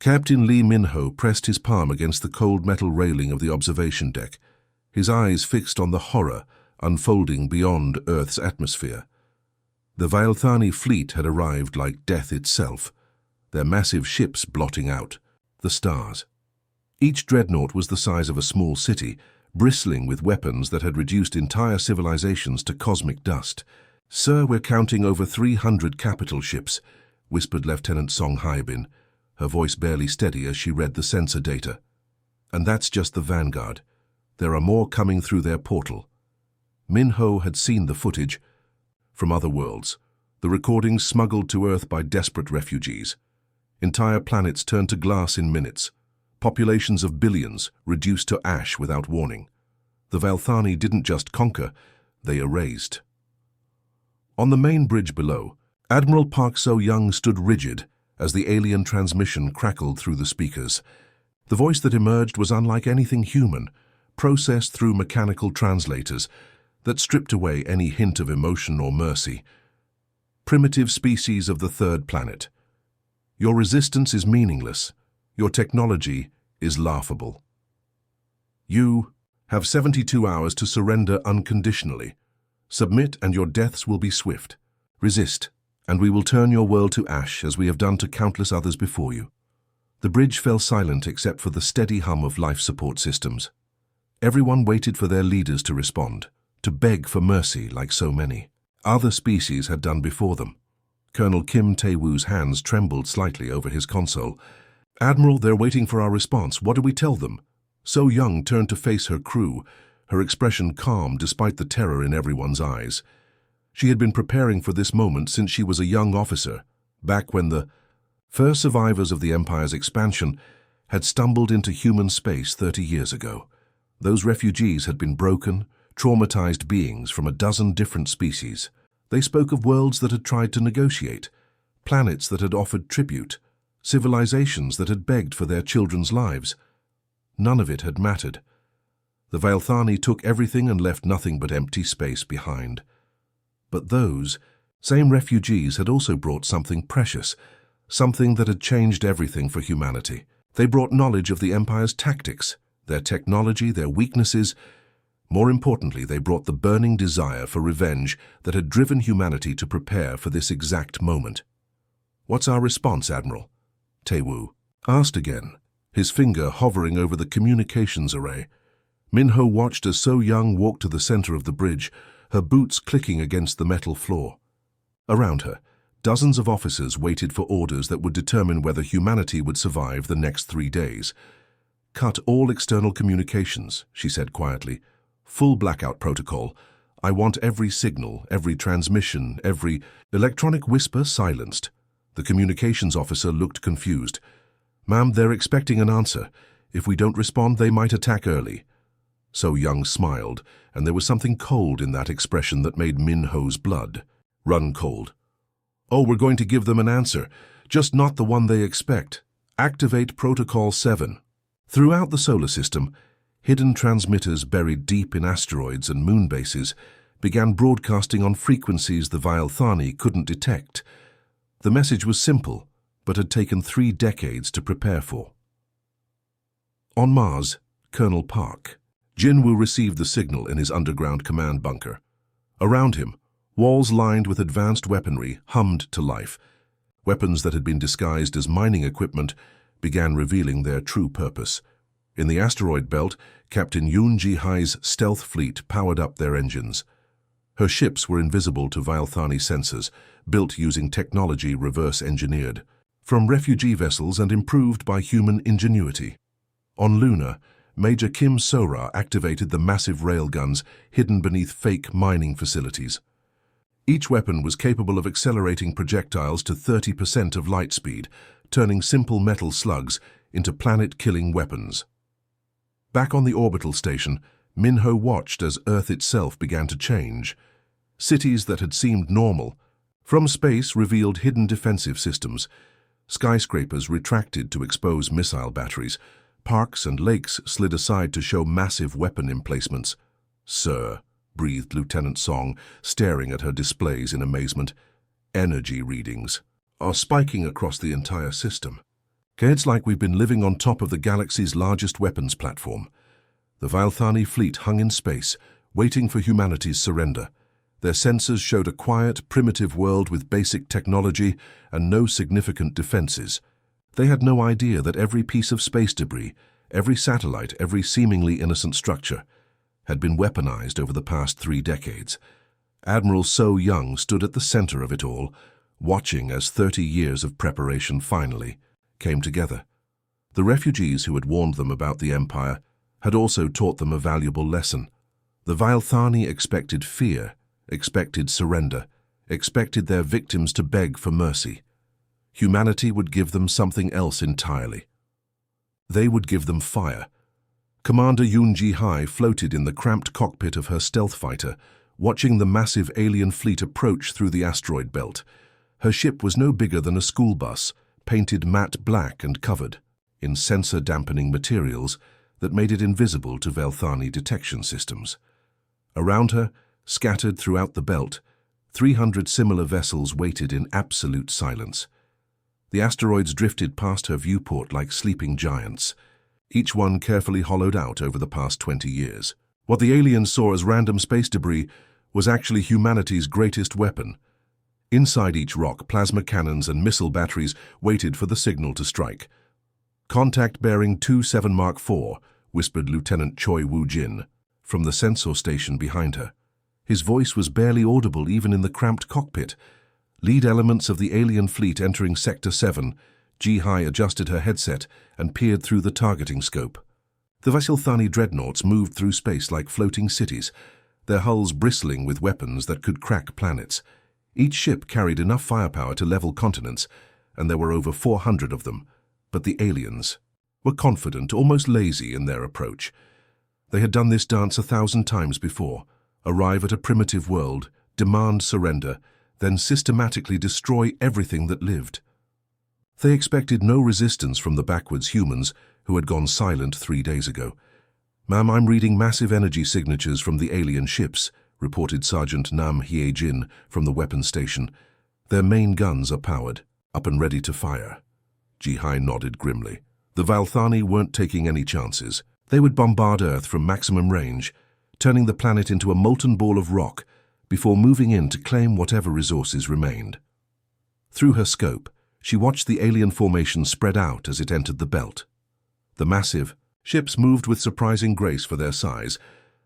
Captain Lee Min-ho pressed his palm against the cold metal railing of the observation deck, his eyes fixed on the horror unfolding beyond Earth's atmosphere. The Vailthani fleet had arrived like death itself, their massive ships blotting out the stars. Each dreadnought was the size of a small city, bristling with weapons that had reduced entire civilizations to cosmic dust. "Sir, we're counting over 300 capital ships," whispered Lieutenant Song Haibin, her voice barely steady as she read the sensor data. "And that's just the vanguard. There are more coming through their portal." Min-ho had seen the footage from other worlds, the recordings smuggled to Earth by desperate refugees. Entire planets turned to glass in minutes, populations of billions reduced to ash without warning. The Vailthani didn't just conquer, they erased. On the main bridge below, Admiral Park So-young stood rigid as the alien transmission crackled through the speakers. The voice that emerged was unlike anything human, processed through mechanical translators that stripped away any hint of emotion or mercy. "Primitive species of the third planet. Your resistance is meaningless. Your technology is laughable. You have 72 hours to surrender unconditionally. Submit and your deaths will be swift. Resist, and we will turn your world to ash as we have done to countless others before you." The bridge fell silent except for the steady hum of life support systems. Everyone waited for their leaders to respond, to beg for mercy like so many other species had done before them. Colonel Kim Tae-woo's hands trembled slightly over his console. "Admiral, they're waiting for our response. What do we tell them?" So-young turned to face her crew, her expression calm despite the terror in everyone's eyes. She had been preparing for this moment since she was a young officer, back when the first survivors of the Empire's expansion had stumbled into human space 30 years ago. Those refugees had been broken, traumatized beings from a dozen different species. They spoke of worlds that had tried to negotiate, planets that had offered tribute, civilizations that had begged for their children's lives. None of it had mattered. The Vailthani took everything and left nothing but empty space behind. But those same refugees had also brought something precious, something that had changed everything for humanity. They brought knowledge of the Empire's tactics, their technology, their weaknesses. More importantly, they brought the burning desire for revenge that had driven humanity to prepare for this exact moment. "What's our response, Admiral?" Tae-woo asked again, his finger hovering over the communications array. Min-ho watched as So-young walked to the center of the bridge, her boots clicking against the metal floor. Around her, dozens of officers waited for orders that would determine whether humanity would survive the next 3 days. "Cut all external communications," she said quietly. "Full blackout protocol. I want every signal, every transmission, every electronic whisper silenced." The communications officer looked confused. "Ma'am, they're expecting an answer. If we don't respond, they might attack early." So-young smiled, and there was something cold in that expression that made Min-ho's blood run cold. "Oh, we're going to give them an answer, just not the one they expect. Activate Protocol 7. Throughout the solar system, hidden transmitters buried deep in asteroids and moon bases began broadcasting on frequencies the Vailthani couldn't detect. The message was simple, but had taken 3 decades to prepare for. On Mars, Colonel Park. Jinwoo received the signal in his underground command bunker. Around him, walls lined with advanced weaponry hummed to life. Weapons that had been disguised as mining equipment began revealing their true purpose. In the asteroid belt, Captain Yoon Ji-hai's stealth fleet powered up their engines. Her ships were invisible to Vailthani sensors, built using technology reverse-engineered from refugee vessels and improved by human ingenuity. On Luna, Major Kim So-ra activated the massive railguns hidden beneath fake mining facilities. Each weapon was capable of accelerating projectiles to 30% of light speed, turning simple metal slugs into planet-killing weapons. Back on the orbital station, Min-ho watched as Earth itself began to change. Cities that had seemed normal, from space revealed hidden defensive systems. Skyscrapers retracted to expose missile batteries. Parks and lakes slid aside to show massive weapon emplacements. "Sir," breathed Lieutenant Song, staring at her displays in amazement. "Energy readings are spiking across the entire system. It's like we've been living on top of the galaxy's largest weapons platform. The Vailthani fleet hung in space, waiting for humanity's surrender. Their sensors showed a quiet, primitive world with basic technology and no significant defenses. They had no idea that every piece of space debris, every satellite, every seemingly innocent structure, had been weaponized over the past 3 decades. Admiral So Young stood at the center of it all, watching as 30 years of preparation finally came together. The refugees who had warned them about the Empire had also taught them a valuable lesson. The Vailthani expected fear, expected surrender, expected their victims to beg for mercy. Humanity would give them something else entirely. They would give them fire. Commander Yoon Ji-hai floated in the cramped cockpit of her stealth fighter, watching the massive alien fleet approach through the asteroid belt. Her ship was no bigger than a school bus, painted matte black and covered in sensor-dampening materials that made it invisible to Vailthani detection systems. Around her, scattered throughout the belt, 300 similar vessels waited in absolute silence. The asteroids drifted past her viewport like sleeping giants, each one carefully hollowed out over the past 20 years. What the aliens saw as random space debris was actually humanity's greatest weapon. Inside each rock, plasma cannons and missile batteries waited for the signal to strike. "Contact bearing 27 Mark IV, whispered Lieutenant Choi Woo-jin from the sensor station behind her. His voice was barely audible even in the cramped cockpit. Lead elements of the alien fleet entering Sector 7, Ji-hai adjusted her headset and peered through the targeting scope. The Vailthani dreadnoughts moved through space like floating cities, their hulls bristling with weapons that could crack planets. Each ship carried enough firepower to level continents, and there were over 400 of them. But the aliens were confident, almost lazy in their approach. They had done this dance 1,000 times before: arrive at a primitive world, demand surrender, then systematically destroy everything that lived. They expected no resistance from the backwards humans who had gone silent 3 days ago. "Ma'am, I'm reading massive energy signatures from the alien ships," reported Sergeant Nam Hye-jin from the weapons station. "Their main guns are powered, up and ready to fire." Ji-hai nodded grimly. The Vailthani weren't taking any chances. They would bombard Earth from maximum range, turning the planet into a molten ball of rock before moving in to claim whatever resources remained. Through her scope, she watched the alien formation spread out as it entered the belt. The massive ships moved with surprising grace for their size,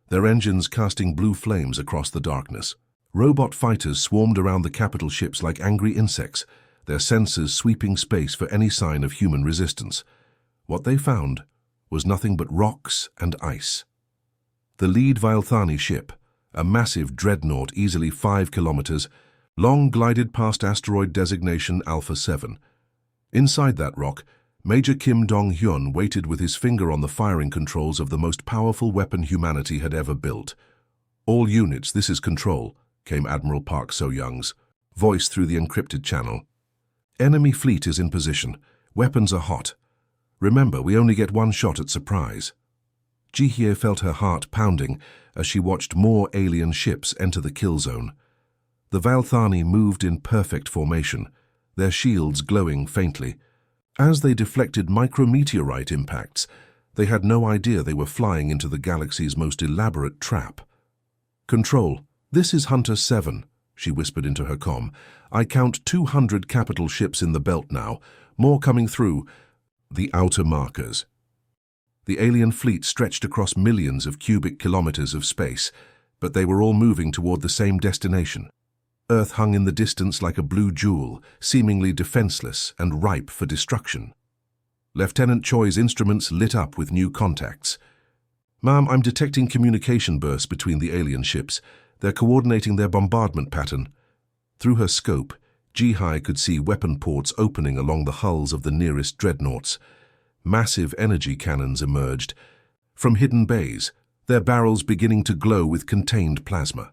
their engines casting blue flames across the darkness. Robot fighters swarmed around the capital ships like angry insects, their sensors sweeping space for any sign of human resistance. What they found was nothing but rocks and ice. The lead Vailthani ship, a massive dreadnought easily 5 kilometers long, glided past asteroid designation Alpha 7. Inside that rock, Major Kim Dong-hyun waited with his finger on the firing controls of the most powerful weapon humanity had ever built. "All units, this is Control," came Admiral Park So-young's voice through the encrypted channel. "Enemy fleet is in position. Weapons are hot. Remember, we only get one shot at surprise." Ji-hye felt her heart pounding as she watched more alien ships enter the kill zone. The Vailthani moved in perfect formation, their shields glowing faintly. As they deflected micrometeorite impacts, they had no idea they were flying into the galaxy's most elaborate trap. "Control, this is Hunter 7, she whispered into her comm. "I count 200 capital ships in the belt now, more coming through." The outer markers. The alien fleet stretched across millions of cubic kilometers of space, but they were all moving toward the same destination. Earth hung in the distance like a blue jewel, seemingly defenseless and ripe for destruction. Lieutenant Choi's instruments lit up with new contacts. "Ma'am, I'm detecting communication bursts between the alien ships. They're coordinating their bombardment pattern." Through her scope, Ji-hai could see weapon ports opening along the hulls of the nearest dreadnoughts. Massive energy cannons emerged from hidden bays, their barrels beginning to glow with contained plasma.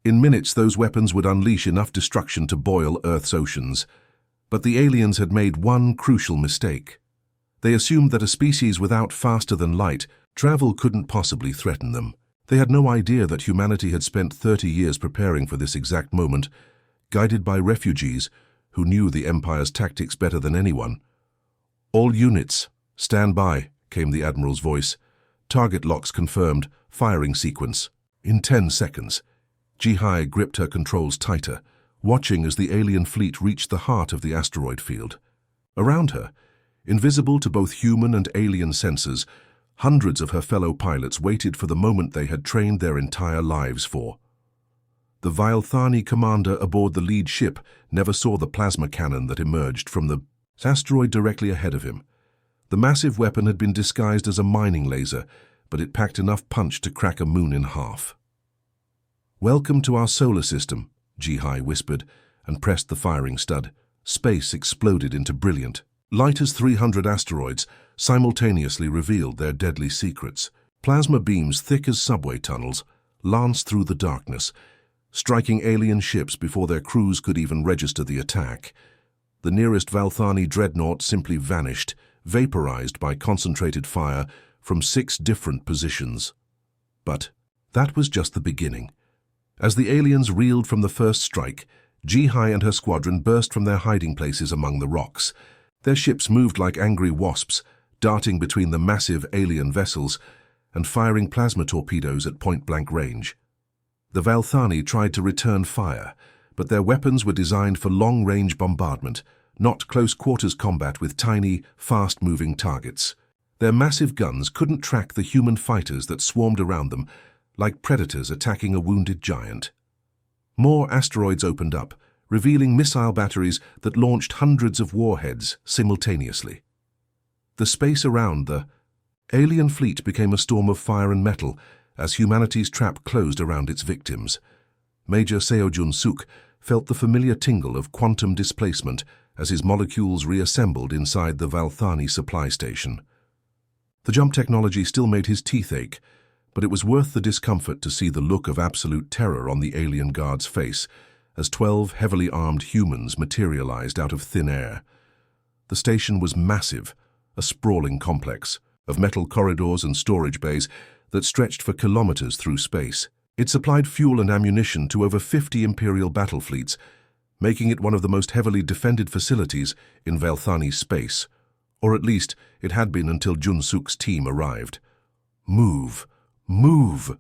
In minutes, those weapons would unleash enough destruction to boil Earth's oceans. But the aliens had made one crucial mistake. They assumed that a species without faster-than-light travel couldn't possibly threaten them. They had no idea that humanity had spent 30 years preparing for this exact moment, guided by refugees who knew the Empire's tactics better than anyone. "All units, stand by," came the Admiral's voice. "Target locks confirmed. Firing sequence. In 10 seconds. HFY gripped her controls tighter, watching as the alien fleet reached the heart of the asteroid field. Around her, invisible to both human and alien sensors, hundreds of her fellow pilots waited for the moment they had trained their entire lives for. The Vailthani commander aboard the lead ship never saw the plasma cannon that emerged from the asteroid directly ahead of him. The massive weapon had been disguised as a mining laser, but it packed enough punch to crack a moon in half. "Welcome to our solar system," HFY whispered, and pressed the firing stud. Space exploded into brilliant, light as 300 asteroids simultaneously revealed their deadly secrets. Plasma beams thick as subway tunnels lanced through the darkness, striking alien ships before their crews could even register the attack. The nearest Vailthani dreadnought simply vanished, vaporized by concentrated fire from 6 different positions. But that was just the beginning. As the aliens reeled from the first strike, HFY and her squadron burst from their hiding places among the rocks. Their ships moved like angry wasps, darting between the massive alien vessels and firing plasma torpedoes at point-blank range. The Vailthani tried to return fire, but their weapons were designed for long-range bombardment, not close-quarters combat with tiny, fast-moving targets. Their massive guns couldn't track the human fighters that swarmed around them, like predators attacking a wounded giant. More asteroids opened up, revealing missile batteries that launched hundreds of warheads simultaneously. The space around the alien fleet became a storm of fire and metal as humanity's trap closed around its victims. Major Seo Jun-suk felt the familiar tingle of quantum displacement as his molecules reassembled inside the Vailthani supply station. The jump technology still made his teeth ache, but it was worth the discomfort to see the look of absolute terror on the alien guard's face as 12 heavily armed humans materialized out of thin air. The station was massive, a sprawling complex of metal corridors and storage bays that stretched for kilometers through space. It supplied fuel and ammunition to over 50 Imperial battle fleets, making it one of the most heavily defended facilities in Vailthani space, or at least it had been until Jun-suk's team arrived. "Move, move,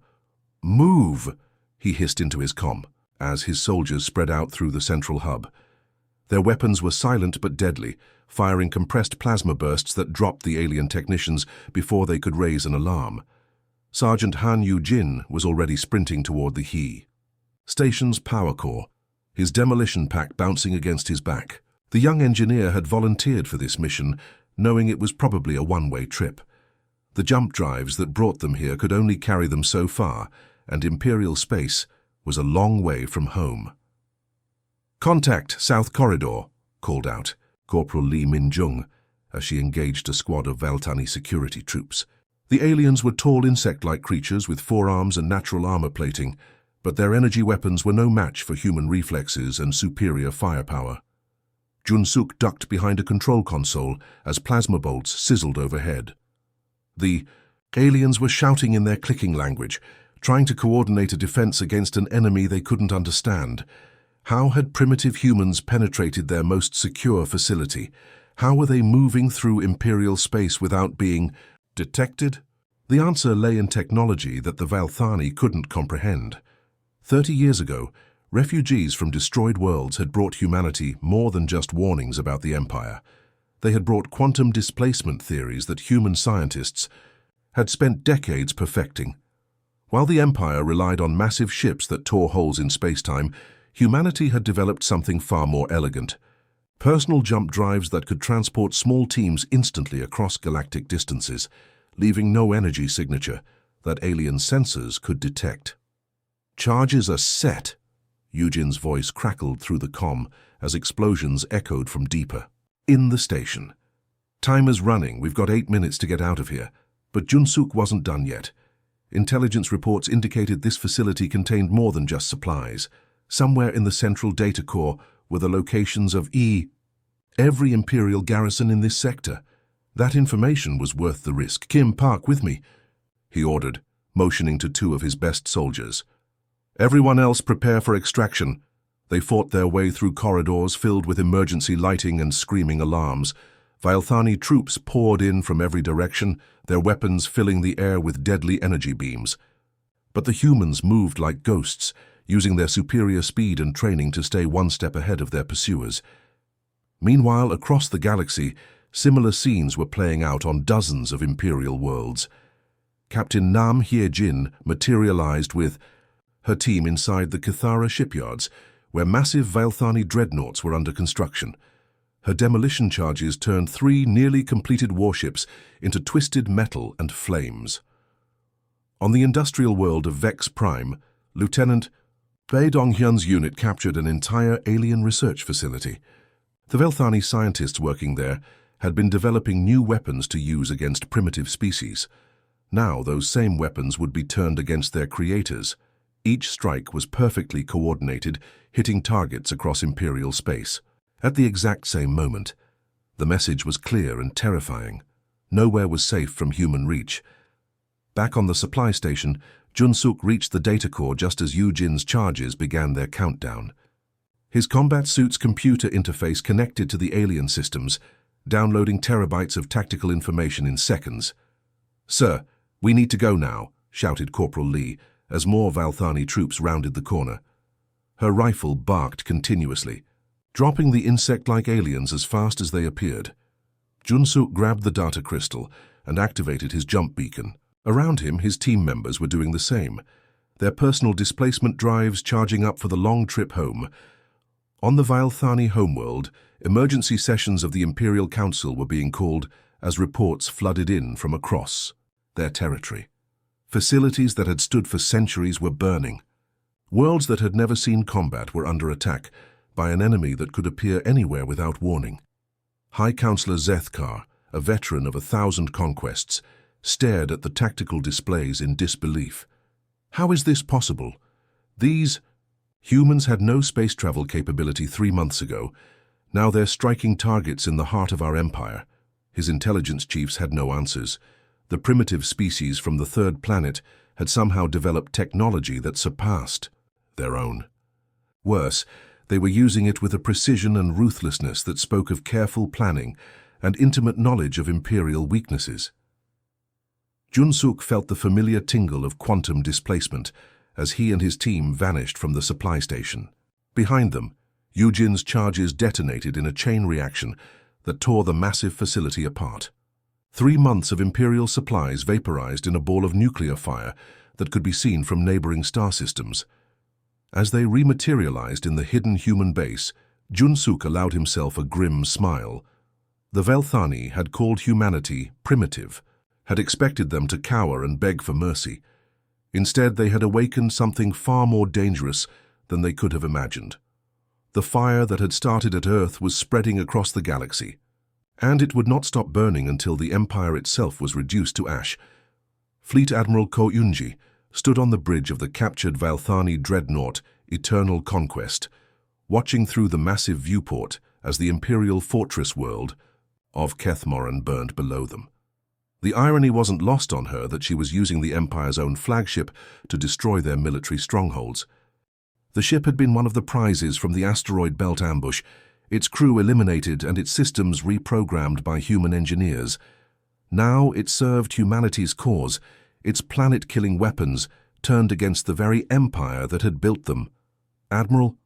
move," he hissed into his comm as his soldiers spread out through the central hub. Their weapons were silent but deadly, firing compressed plasma bursts that dropped the alien technicians before they could raise an alarm. Sergeant Han Yu-jin was already sprinting toward the HFY station's power core, his demolition pack bouncing against his back. The young engineer had volunteered for this mission, knowing it was probably a one-way trip. The jump drives that brought them here could only carry them so far, and Imperial space was a long way from home. "Contact, South Corridor," called out Corporal Lee Min-jung as she engaged a squad of Vailthani security troops. The aliens were tall insect-like creatures with forearms and natural armor plating, but their energy weapons were no match for human reflexes and superior firepower. Jun-suk ducked behind a control console as plasma bolts sizzled overhead. The aliens were shouting in their clicking language, trying to coordinate a defense against an enemy they couldn't understand. How had primitive humans penetrated their most secure facility? How were they moving through Imperial space without being detected? The answer lay in technology that the Vailthani couldn't comprehend. 30 years ago, refugees from destroyed worlds had brought humanity more than just warnings about the Empire. They had brought quantum displacement theories that human scientists had spent decades perfecting. While the Empire relied on massive ships that tore holes in space-time, humanity had developed something far more elegant. Personal jump drives that could transport small teams instantly across galactic distances, leaving no energy signature that alien sensors could detect. "Charges are set," Eugen's voice crackled through the comm as explosions echoed from deeper. "In the station. Timer's running, we've got 8 minutes to get out of here." But Jun-suk wasn't done yet. Intelligence reports indicated this facility contained more than just supplies. Somewhere in the central data core were the locations of every Imperial garrison in this sector. That information was worth the risk. "Kim, Park with me," he ordered, motioning to 2 of his best soldiers. "Everyone else prepare for extraction." They fought their way through corridors filled with emergency lighting and screaming alarms. Vailthani troops poured in from every direction, their weapons filling the air with deadly energy beams. But the humans moved like ghosts, using their superior speed and training to stay one step ahead of their pursuers. Meanwhile, across the galaxy, similar scenes were playing out on dozens of Imperial worlds. Captain Nam Hye-jin materialized with her team inside the Cathara shipyards, where massive Vailthani dreadnoughts were under construction. Her demolition charges turned 3 nearly completed warships into twisted metal and flames. On the industrial world of Vex Prime, Lieutenant Bae Dong-hyun's unit captured an entire alien research facility. The Vailthani scientists working there had been developing new weapons to use against primitive species. Now those same weapons would be turned against their creators. Each strike was perfectly coordinated, hitting targets across Imperial space. At the exact same moment, the message was clear and terrifying. Nowhere was safe from human reach. Back on the supply station, Jun-suk reached the data core just as Yu-jin's charges began their countdown. His combat suit's computer interface connected to the alien systems, downloading terabytes of tactical information in seconds. "Sir, we need to go now," shouted Corporal Lee, as more Vailthani troops rounded the corner. Her rifle barked continuously, dropping the insect-like aliens as fast as they appeared. Jun-suk grabbed the data crystal and activated his jump beacon. Around him, his team members were doing the same, their personal displacement drives charging up for the long trip home. On the Vailthani homeworld, emergency sessions of the Imperial Council were being called as reports flooded in from across their territory. Facilities that had stood for centuries were burning. Worlds that had never seen combat were under attack by an enemy that could appear anywhere without warning. High Counselor Zethkar, a veteran of 1,000 conquests, stared at the tactical displays in disbelief. How is this possible? These humans had no space travel capability 3 months ago. Now they're striking targets in the heart of our empire. His intelligence chiefs had no answers. The primitive species from the 3rd planet had somehow developed technology that surpassed their own. Worse, they were using it with a precision and ruthlessness that spoke of careful planning and intimate knowledge of Imperial weaknesses. Jun-suk felt the familiar tingle of quantum displacement as he and his team vanished from the supply station. Behind them, Yu-jin's charges detonated in a chain reaction that tore the massive facility apart. 3 months of Imperial supplies vaporized in a ball of nuclear fire that could be seen from neighboring star systems. As they rematerialized in the hidden human base, Jun-suk allowed himself a grim smile. The Vailthani had called humanity primitive, had expected them to cower and beg for mercy. Instead, they had awakened something far more dangerous than they could have imagined. The fire that had started at Earth was spreading across the galaxy, and it would not stop burning until the Empire itself was reduced to ash. Fleet Admiral Ko Eun-ji stood on the bridge of the captured Vailthani dreadnought Eternal Conquest, watching through the massive viewport as the Imperial fortress world of Kethmoran burned below them. The irony wasn't lost on her that she was using the Empire's own flagship to destroy their military strongholds. The ship had been one of the prizes from the asteroid belt ambush, its crew eliminated and its systems reprogrammed by human engineers. Now it served humanity's cause, its planet-killing weapons turned against the very empire that had built them. "Admiral,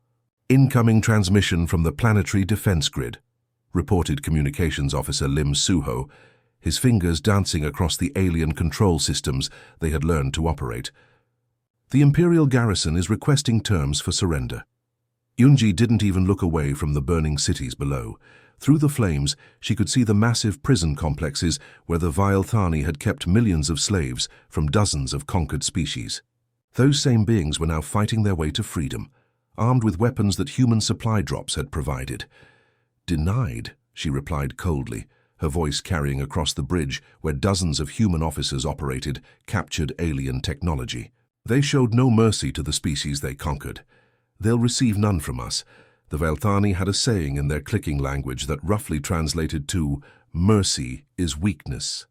incoming transmission from the planetary defense grid," reported Communications Officer Lim Suho, his fingers dancing across the alien control systems they had learned to operate. "The Imperial garrison is requesting terms for surrender." Eun-ji didn't even look away from the burning cities below. Through the flames, she could see the massive prison complexes where the Vailthani had kept millions of slaves from dozens of conquered species. Those same beings were now fighting their way to freedom, armed with weapons that human supply drops had provided. "Denied," she replied coldly, her voice carrying across the bridge where dozens of human officers operated captured alien technology. "They showed no mercy to the species they conquered. They'll receive none from us." The Vailthani had a saying in their clicking language that roughly translated to, "Mercy is weakness."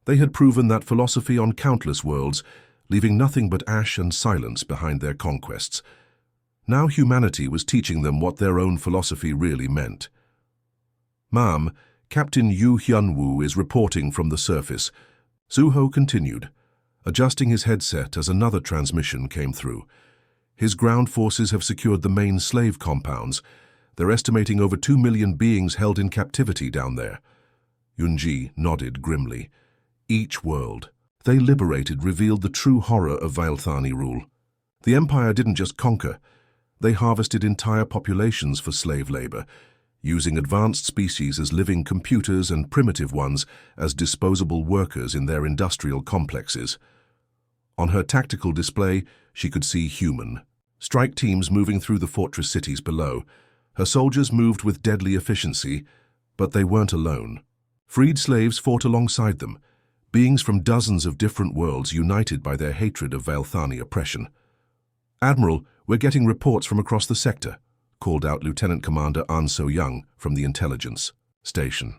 They had proven that philosophy on countless worlds, leaving nothing but ash and silence behind their conquests. Now humanity was teaching them what their own philosophy really meant. "Ma'am, Captain Yu Hyunwoo is reporting from the surface. Suho continued, adjusting his headset as another transmission came through. His ground forces have secured the main slave compounds. They're estimating over 2 million beings held in captivity down there. Yunji nodded grimly. Each world they liberated revealed the true horror of Vailthani rule. The Empire didn't just conquer. They harvested entire populations for slave labor, using advanced species as living computers and primitive ones as disposable workers in their industrial complexes. On her tactical display, she could see human strike teams moving through the fortress cities below. Her soldiers moved with deadly efficiency, but they weren't alone. Freed slaves fought alongside them, beings from dozens of different worlds united by their hatred of Vailthani oppression. "Admiral, we're getting reports from across the sector," called out Lieutenant Commander An So-young from the intelligence station.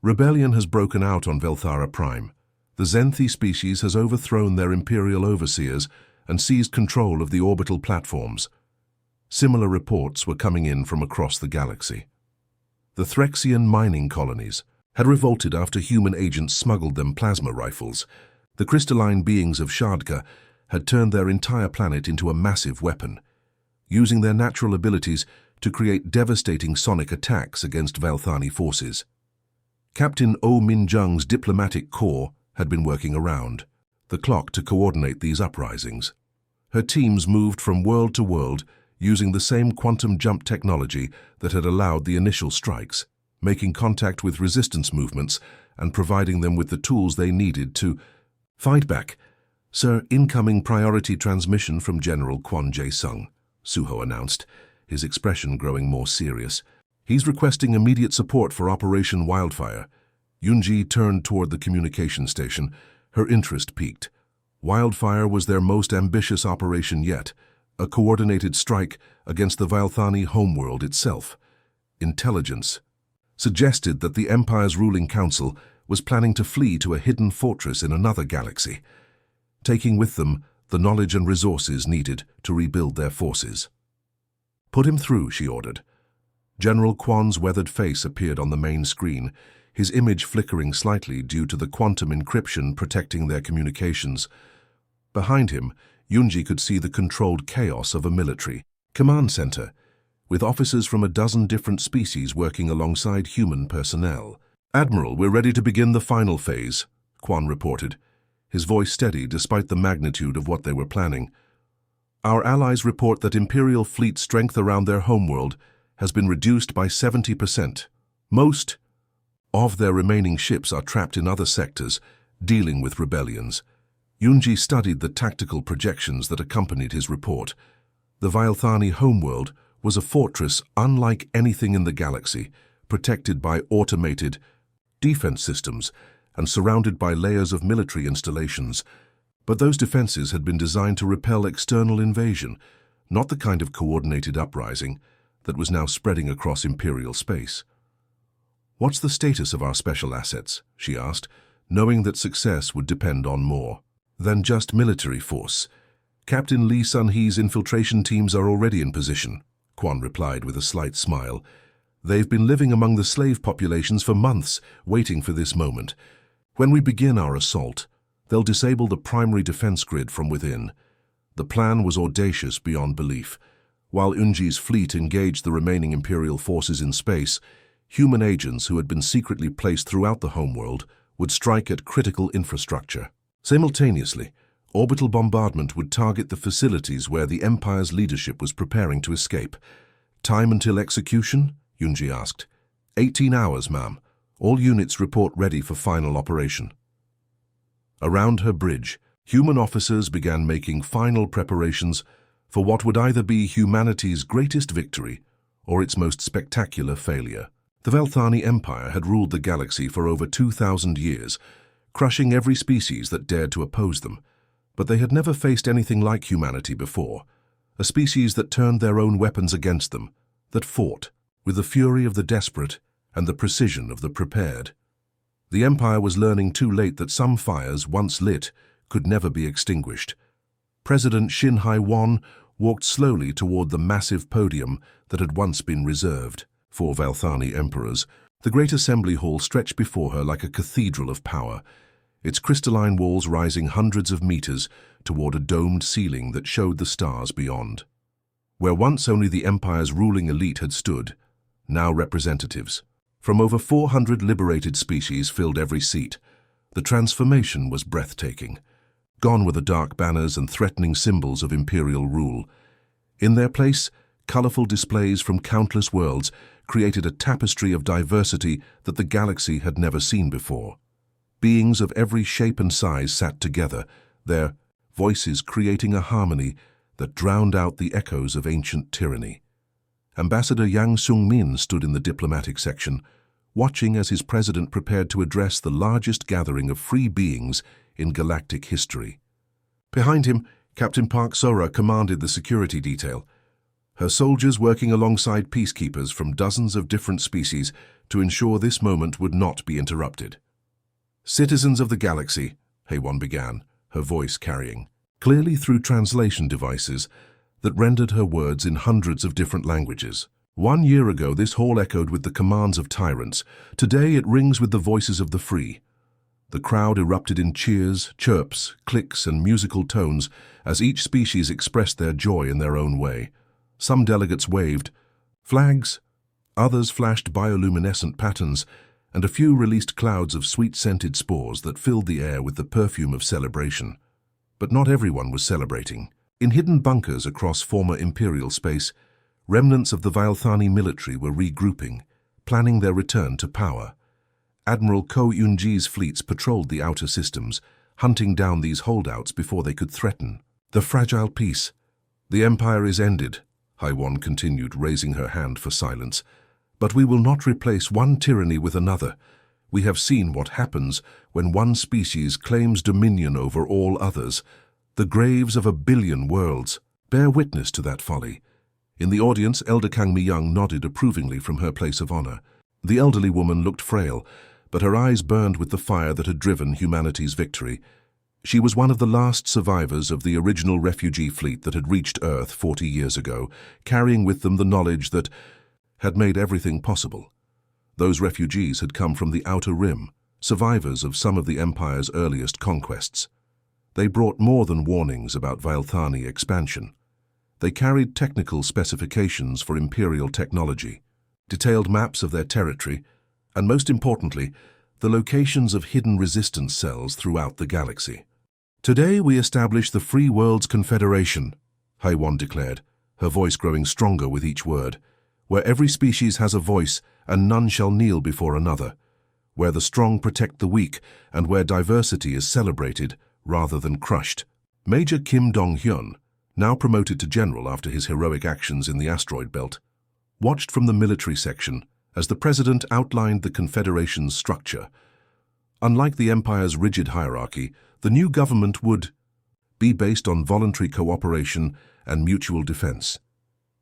"Rebellion has broken out on Velthara Prime. The Zenthi species has overthrown their imperial overseers and seized control of the orbital platforms." Similar reports were coming in from across the galaxy. The Threxian mining colonies had revolted after human agents smuggled them plasma rifles. The crystalline beings of Shardka had turned their entire planet into a massive weapon, using their natural abilities to create devastating sonic attacks against Vailthani forces. Captain Oh Min-jung's diplomatic corps had been working around the clock to coordinate these uprisings. Her teams moved from world to world using the same quantum jump technology that had allowed the initial strikes, making contact with resistance movements and providing them with the tools they needed to fight back. "Sir, incoming priority transmission from General Kwon Jae-sung," Suho announced, his expression growing more serious. "He's requesting immediate support for Operation Wildfire." Yunji turned toward the communication station, her interest piqued. Wildfire was their most ambitious operation yet, a coordinated strike against the Vailthani homeworld itself. Intelligence suggested that the Empire's ruling council was planning to flee to a hidden fortress in another galaxy, taking with them the knowledge and resources needed to rebuild their forces. "Put him through," she ordered. General Kwon's weathered face appeared on the main screen, his image flickering slightly due to the quantum encryption protecting their communications. Behind him, Yunji could see the controlled chaos of a military command center, with officers from a dozen different species working alongside human personnel. "Admiral, we're ready to begin the final phase," Kwon reported, his voice steady despite the magnitude of what they were planning. "Our allies report that Imperial fleet strength around their homeworld has been reduced by 70%. Most of their remaining ships are trapped in other sectors, dealing with rebellions." Yunji studied the tactical projections that accompanied his report. The Vailthani homeworld was a fortress unlike anything in the galaxy, protected by automated defense systems and surrounded by layers of military installations. But those defenses had been designed to repel external invasion, not the kind of coordinated uprising that was now spreading across Imperial space. "What's the status of our special assets?" she asked, knowing that success would depend on more than just military force. "Captain Lee Sun-hee's infiltration teams are already in position," Kwon replied with a slight smile. "They've been living among the slave populations for months, waiting for this moment. When we begin our assault, they'll disable the primary defense grid from within." The plan was audacious beyond belief. While Yunji's fleet engaged the remaining Imperial forces in space, human agents who had been secretly placed throughout the homeworld would strike at critical infrastructure. Simultaneously, orbital bombardment would target the facilities where the Empire's leadership was preparing to escape. "Time until execution?" Yunji asked. 18 hours, ma'am. All units report ready for final operation." Around her bridge, human officers began making final preparations for what would either be humanity's greatest victory or its most spectacular failure. The Vailthani Empire had ruled the galaxy for over 2,000 years, crushing every species that dared to oppose them. But they had never faced anything like humanity before, a species that turned their own weapons against them, that fought with the fury of the desperate and the precision of the prepared. The Empire was learning too late that some fires, once lit, could never be extinguished. President Shin Hai-won walked slowly toward the massive podium that had once been reserved for Vailthani emperors. The great assembly hall stretched before her like a cathedral of power, its crystalline walls rising hundreds of meters toward a domed ceiling that showed the stars beyond. Where once only the Empire's ruling elite had stood, now representatives from over 400 liberated species filled every seat. The transformation was breathtaking. Gone were the dark banners and threatening symbols of imperial rule. In their place, colorful displays from countless worlds created a tapestry of diversity that the galaxy had never seen before. Beings of every shape and size sat together, their voices creating a harmony that drowned out the echoes of ancient tyranny. Ambassador Yang Sung-min stood in the diplomatic section, watching as his president prepared to address the largest gathering of free beings in galactic history. Behind him, Captain Park Sora commanded the security detail, her soldiers working alongside peacekeepers from dozens of different species to ensure this moment would not be interrupted. "Citizens of the galaxy," HFY began, her voice carrying, clearly through translation devices that rendered her words in hundreds of different languages. 1 year ago, this hall echoed with the commands of tyrants. Today, it rings with the voices of the free. The crowd erupted in cheers, chirps, clicks, and musical tones as each species expressed their joy in their own way. Some delegates waved flags, others flashed bioluminescent patterns, and a few released clouds of sweet-scented spores that filled the air with the perfume of celebration. But not everyone was celebrating. In hidden bunkers across former Imperial space, remnants of the Vailthani military were regrouping, planning their return to power. Admiral Ko Yun-ji's fleets patrolled the outer systems, hunting down these holdouts before they could threaten the fragile peace. "The Empire is ended," HFY continued, raising her hand for silence. "But we will not replace one tyranny with another. We have seen what happens when one species claims dominion over all others. The graves of 1 billion worlds bear witness to that folly." In the audience, Elder Kang Mi-young nodded approvingly from her place of honor. The elderly woman looked frail, but her eyes burned with the fire that had driven humanity's victory. She was one of the last survivors of the original refugee fleet that had reached Earth 40 years ago, carrying with them the knowledge that had made everything possible. Those refugees had come from the Outer Rim, survivors of some of the Empire's earliest conquests. They brought more than warnings about Vailthani expansion. They carried technical specifications for Imperial technology, detailed maps of their territory, and most importantly, the locations of hidden resistance cells throughout the galaxy. "Today we establish the Free Worlds Confederation," HFY declared, her voice growing stronger with each word, "where every species has a voice and none shall kneel before another, where the strong protect the weak and where diversity is celebrated rather than crushed." Major Kim Dong-hyun, now promoted to general after his heroic actions in the asteroid belt, watched from the military section as the president outlined the Confederation's structure. Unlike the Empire's rigid hierarchy, the new government would be based on voluntary cooperation and mutual defense.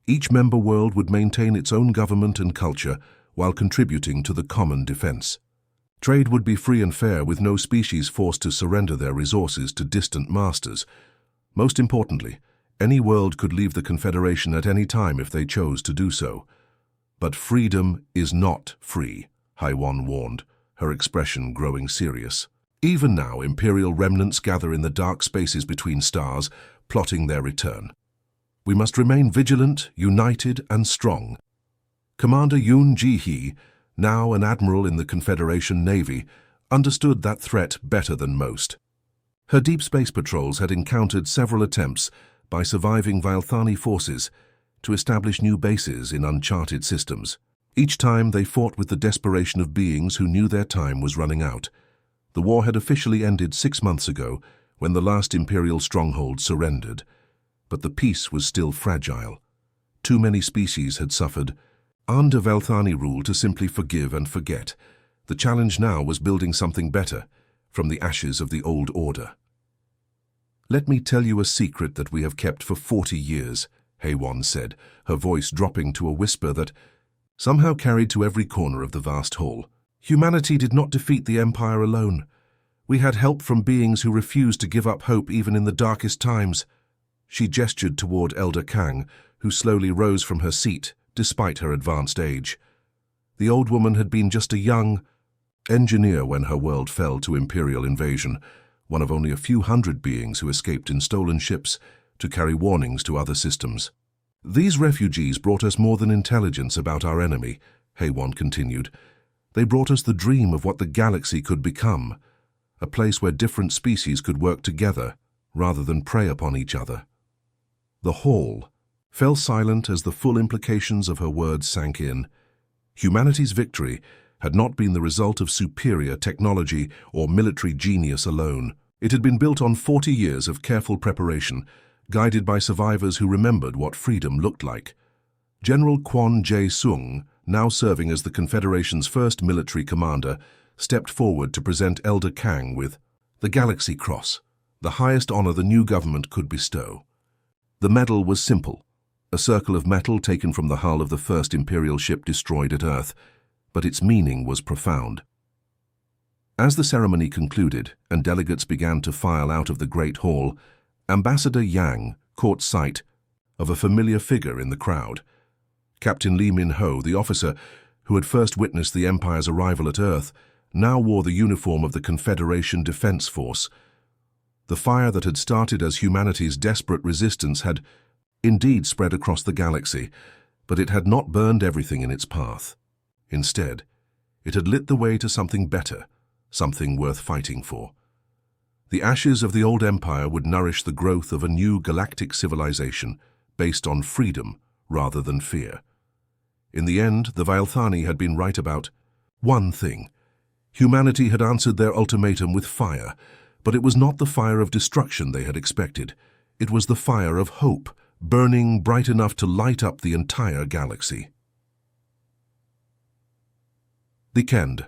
Each member world would maintain its own government and culture while contributing to the common defense. Trade would be free and fair, with no species forced to surrender their resources to distant masters. Most importantly, any world could leave the Confederation at any time if they chose to do so. But freedom is not free, HFY warned, her expression growing serious. Even now, Imperial remnants gather in the dark spaces between stars, plotting their return. We must remain vigilant, united, and strong. Commander Yoon Ji-hee, now an admiral in the Confederation Navy, understood that threat better than most. Her deep space patrols had encountered several attempts by surviving Vailthani forces to establish new bases in uncharted systems. Each time they fought with the desperation of beings who knew their time was running out. The war had officially ended 6 months ago when the last Imperial stronghold surrendered, but the peace was still fragile. Too many species had suffered under Vailthani rule to simply forgive and forget. The challenge now was building something better from the ashes of the old order. "Let me tell you a secret that we have kept for 40 years, HFY said, her voice dropping to a whisper that somehow carried to every corner of the vast hall. "Humanity did not defeat the Empire alone. We had help from beings who refused to give up hope even in the darkest times." She gestured toward Elder Kang, who slowly rose from her seat despite her advanced age. The old woman had been just a young engineer when her world fell to Imperial invasion, one of only a few hundred beings who escaped in stolen ships to carry warnings to other systems. These refugees brought us more than intelligence about our enemy, HFY continued. They brought us the dream of what the galaxy could become, a place where different species could work together rather than prey upon each other. The hall fell silent as the full implications of her words sank in. Humanity's victory had not been the result of superior technology or military genius alone. It had been built on 40 years of careful preparation, guided by survivors who remembered what freedom looked like. General Quan Jae-sung, now serving as the Confederation's first military commander, stepped forward to present Elder Kang with the Galaxy Cross, the highest honor the new government could bestow. The medal was simple, a circle of metal taken from the hull of the first Imperial ship destroyed at Earth, but its meaning was profound. As the ceremony concluded and delegates began to file out of the Great Hall, Ambassador Yang caught sight of a familiar figure in the crowd. Captain Lee Min-ho, the officer who had first witnessed the Empire's arrival at Earth, now wore the uniform of the Confederation Defense Force. The fire that had started as humanity's desperate resistance had indeed spread across the galaxy, but it had not burned everything in its path. Instead, it had lit the way to something better, something worth fighting for. The ashes of the old empire would nourish the growth of a new galactic civilization based on freedom rather than fear. In the end, the Vailthani had been right about one thing. Humanity had answered their ultimatum with fire, but it was not the fire of destruction they had expected. It was the fire of hope, burning bright enough to light up the entire galaxy. The end.